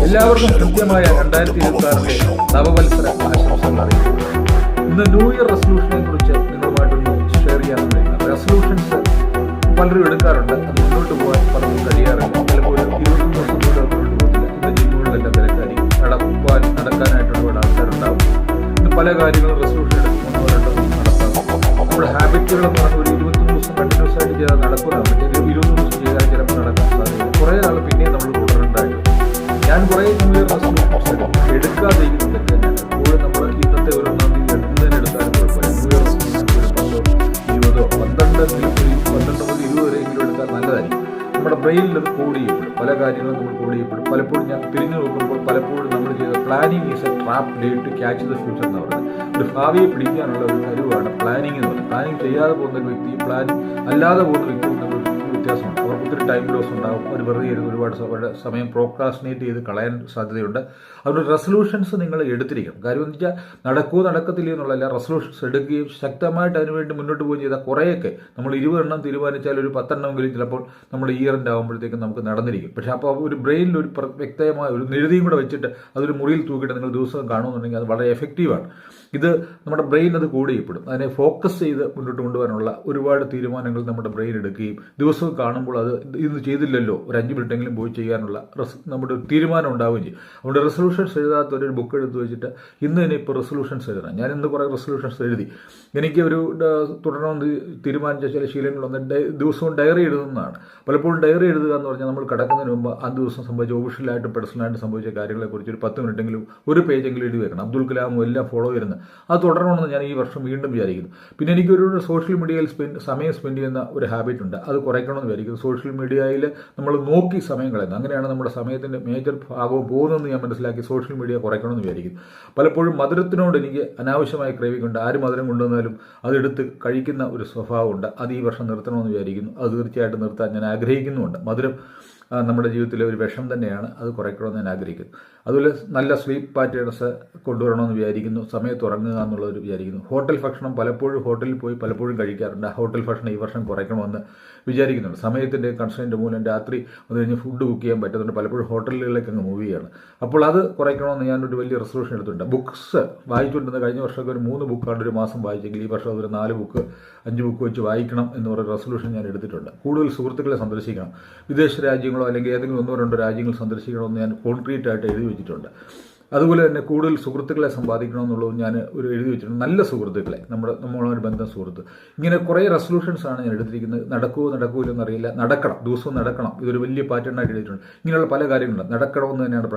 എല്ലാവർക്കും കൃത്യമായ 2026 നവവത്സര ആശംസകൾ അറിയിക്കുന്നു. ഇന്ന് ന്യൂ ഇയർ റെസൊല്യൂഷനെ കുറിച്ച് നിങ്ങളുമായിട്ടൊന്ന് ഷെയർ ചെയ്യാമെന്ന്. റെസൊല്യൂഷൻസ് പലരും എടുക്കാറുണ്ട്, അത് മുന്നോട്ട് പോകാൻ പലർക്കും കഴിയാറുണ്ട്. പലപ്പോഴും 20 ദിവസം പോലും മുന്നോട്ട് പോകില്ല. ഇന്ന് ജിമ്മുകളിലെല്ലാം തിരക്കായിരിക്കും, നടക്കാനായിട്ട് ഒരുപാട് ആൾക്കാരുണ്ടാവും. ഇന്ന് പല കാര്യങ്ങളും റെസൊല്യൂഷൻ എടുക്കുമ്പോൾ നടത്താം. നമ്മുടെ ഹാബിറ്റുകൾ എന്ന് പറഞ്ഞാൽ ഒരു 21 ദിവസം കണ്ടിന്യൂസ് ആയിട്ട് ചെയ്താൽ നടക്കുന്നതാണ്. 20 ദിവസം ചെയ്താൽ ചിലപ്പോൾ നടക്കാൻ സാധ്യത. കുറേ നാൾ പിന്നെയും നമ്മൾ തുടരേണ്ടതായിട്ട്. ഞാൻ കുറേ ന്യൂ ഇയർ റെസൊല്യൂഷൻസ് എടുക്കാതിരിക്കുന്നത് തന്നെയാണ്. എപ്പോഴും നമ്മൾ ഇന്നത്തെ ഒരു 1 തീയതി എടുത്താലും കുഴപ്പമില്ല. ന്യൂ ഇയർ റെസൊല്യൂഷൻസ് ഒരു 10, 20, 12 മുതൽ 20 വരെയെങ്കിലും എടുത്താൽ നല്ലതായിരിക്കും. നമ്മുടെ ബ്രെയിനിൽ അത് കോഡ് ചെയ്യപ്പെടും, പല കാര്യങ്ങളും നമ്മൾ കോഡ് ചെയ്യപ്പെടും. പലപ്പോഴും ഞാൻ തിരിഞ്ഞു നോക്കുമ്പോൾ പലപ്പോഴും നമ്മൾ ചെയ്ത planning is a trap date to catch the future എന്ന് പറയുന്നത്. ഒരു ഭാവിയെ പിടിക്കാനുള്ള ഒരു കഴിവാണ് പ്ലാനിങ് എന്ന് പറയുന്നത്. പ്ലാനിങ് ചെയ്യാതെ പോകുന്ന ഒരു വ്യക്തി പ്ലാൻ അല്ലാതെ പോകുന്ന വ്യക്തിയും നമ്മൾ വ്യത്യാസമുണ്ട്. അവർക്ക് ഒത്തിരി ടൈം ലോസ് ഉണ്ടാകും. അവർ വെറുതെ ഇരുന്ന് ഒരുപാട് സമയം പ്രോക്രാസ്റ്റിനേറ്റ് ചെയ്ത് കളയാൻ സാധ്യതയുണ്ട്. അതുകൊണ്ട് റെസൊല്യൂഷൻസ് നിങ്ങൾ എടുത്തിരിക്കണം. കാര്യം എന്ന് വെച്ചാൽ നടക്കുമോ നടക്കത്തില്ല എന്നുള്ളതല്ല, റെസൊല്യൂഷൻസ് എടുക്കുകയും ശക്തമായിട്ട് അതിനുവേണ്ടി മുന്നോട്ട് പോവുകയും ചെയ്താൽ കുറേയൊക്കെ നമ്മൾ 20 എണ്ണം തീരുമാനിച്ചാൽ ഒരു 10 എണ്ണമെങ്കിലും ചിലപ്പോൾ നമ്മുടെ ഇയറിൻ്റെ ആകുമ്പോഴത്തേക്കും നമുക്ക് നടന്നിരിക്കും. പക്ഷേ അപ്പോൾ ഒരു ബ്രെയിനിൽ ഒരു വ്യക്തമായ ഒരു എഴുതിയും കൂടെ വെച്ചിട്ട് അതൊരു മുറിയിൽ തൂക്കിയിട്ട് നിങ്ങൾ ദിവസവും കാണുമെന്നുണ്ടെങ്കിൽ അത് വളരെ എഫക്റ്റീവാണ്. ഇത് നമ്മുടെ ബ്രെയിൻ അത് കൂടെ ചെയ്യപ്പെടും. അതിനെ ഫോക്കസ് ചെയ്ത് മുന്നോട്ട് കൊണ്ടുപോകാനുള്ള ഒരുപാട് തീരുമാനങ്ങൾ നമ്മുടെ ബ്രെയിൻ എടുക്കുകയും ദിവസവും കാണുമ്പോൾ അത് ഇന്ന് ചെയ്തില്ലല്ലോ, ഒരു 5 മിനിറ്റെങ്കിലും പോയി ചെയ്യാനുള്ള നമ്മുടെ ഒരു തീരുമാനം ഉണ്ടാവുകയും ചെയ്യും. അതുകൊണ്ട് റെസൊല്യൂഷൻസ് എഴുതാത്ത ഒരു ബുക്ക് എടുത്ത് വെച്ചിട്ട് ഇന്ന് തന്നെ ഇപ്പോൾ റെസൊല്യൂഷൻസ് എഴുതണം. ഞാൻ ഇന്ന് കുറേ റെസൊല്യൂഷൻസ് എഴുതി. എനിക്ക് ഒരു തുടരണമെന്ന് തീരുമാനിച്ച ചില ശീലങ്ങളൊന്ന് ദിവസവും ഡയറി എഴുതുന്നതാണ്. പലപ്പോഴും ഡയറി എഴുതുക എന്ന് പറഞ്ഞാൽ നമ്മൾ കിടക്കുന്നതിന് മുമ്പ് ആ ദിവസം സംഭവിച്ച ഒഫീഷ്യലായിട്ടും പേഴ്സണലായിട്ടും സംഭവിച്ച കാര്യങ്ങളെക്കുറിച്ച് ഒരു 10 മിനിറ്റെങ്കിലും ഒരു പേജെങ്കിലും എഴുതി വെക്കണം. അബ്ദുൽ കലാമും എല്ലാം ഫോളോ ചെയ്യുന്നത് അത് തുടരണമെന്ന് ഞാൻ ഈ വർഷം വീണ്ടും വിചാരിക്കുന്നു. പിന്നെ എനിക്കൊരു സോഷ്യൽ മീഡിയയിൽ സമയം സ്പെൻഡ് ചെയ്യുന്ന ഒരു ഹാബിറ്റ് ഉണ്ട്, അത് കുറയ്ക്കണമെന്ന് വിചാരിക്കുന്നു. സോഷ്യൽ മീഡിയയിൽ നമ്മൾ നോക്കി സമയം കളയുന്നത്, അങ്ങനെയാണ് നമ്മുടെ സമയത്തിൻ്റെ മേജർ ഭാഗവും പോകുന്നതെന്ന് ഞാൻ മനസ്സിലാക്കി സോഷ്യൽ മീഡിയ കുറയ്ക്കണമെന്ന് വിചാരിക്കുന്നു. പലപ്പോഴും മധുരത്തിനോട് എനിക്ക് അനാവശ്യമായ ക്രേവിംഗ് ഉണ്ട്. ആര് മധുരം കൊണ്ടുവന്നാലും അതെടുത്ത് കഴിക്കുന്ന ഒരു സ്വഭാവമുണ്ട്. അത് ഈ വർഷം നിർത്തണമെന്ന് വിചാരിക്കുന്നു. അത് തീർച്ചയായിട്ടും നിർത്താൻ ഞാൻ ആഗ്രഹിക്കുന്നുമുണ്ട്. മധുരം നമ്മുടെ ജീവിതത്തിലെ ഒരു വിഷം തന്നെയാണ്, അത് കുറയ്ക്കണമെന്ന് ഞാൻ ആഗ്രഹിക്കുന്നു. അതുപോലെ നല്ല സ്ലീപ്പ് പാറ്റേൺസ് കൊണ്ടുവരണമെന്ന് വിചാരിക്കുന്നു. സമയത്ത് ഉറങ്ങുക എന്നുള്ളൊരു വിചാരിക്കുന്നു. ഹോട്ടൽ ഭക്ഷണം പലപ്പോഴും ഹോട്ടലിൽ പോയി പലപ്പോഴും കഴിക്കാറുണ്ട്. ഹോട്ടൽ ഭക്ഷണം ഈ വർഷം കുറയ്ക്കണമെന്ന് വിചാരിക്കുന്നുണ്ട്. സമയത്തിൻ്റെ കൺസ്ട്രെയിൻറ്റ് മൂലം രാത്രി അത് കഴിഞ്ഞ് ഫുഡ് കുക്ക് ചെയ്യാൻ പറ്റുന്നുണ്ട്. പലപ്പോഴും ഹോട്ടലുകളിലേക്ക് അങ്ങ് മൂവ് ചെയ്യുകയാണ്. അപ്പോൾ അത് കുറയ്ക്കണമെന്ന് ഞാനൊരു വലിയ റെസൊല്യൂഷൻ എടുത്തിട്ടുണ്ട്. ബുക്സ് വായിച്ചുകൊണ്ടിരുന്ന കഴിഞ്ഞ വർഷമൊക്കെ ഒരു 3 ബുക്കാണ് ഒരു മാസം വായിച്ചെങ്കിൽ ഈ വർഷം അതൊരു 4 ബുക്ക് 5 ബുക്ക് വെച്ച് വായിക്കണം എന്ന് പറയുന്ന റെസൊല്യൂഷൻ ഞാൻ എടുത്തിട്ടുണ്ട്. കൂടുതൽ സുഹൃത്തുക്കളെ സന്ദർശിക്കണം. വിദേശ രാജ്യങ്ങളോ അല്ലെങ്കിൽ ഏതെങ്കിലും 1-2 രാജ്യങ്ങൾ സന്ദർശിക്കണമെന്ന് ഞാൻ കോൺക്രീറ്റ് ആയിട്ട് എഴുതി വെച്ചിട്ടുണ്ട്. അതുപോലെ തന്നെ കൂടുതൽ സുഹൃത്തുക്കളെ സമ്പാദിക്കണമെന്നുള്ളത് ഞാൻ ഒരു എഴുതി വെച്ചിട്ടുണ്ട്. നല്ല സുഹൃത്തുക്കളെ, നമ്മളൊരു ബന്ധം സുഹൃത്ത്. ഇങ്ങനെ കുറേ റെസൊല്യൂഷൻസാണ് ഞാൻ എടുത്തിരിക്കുന്നത്. നടക്കുമോ എന്നറിയില്ല. നടക്കണം, ദിവസവും നടക്കണം. ഇതൊരു വലിയ പാറ്റേണായിട്ട് എഴുതിയിട്ടുണ്ട്. ഇങ്ങനെയുള്ള പല കാര്യങ്ങളുണ്ട്. നടക്കണമെന്ന് തന്നെയാണ്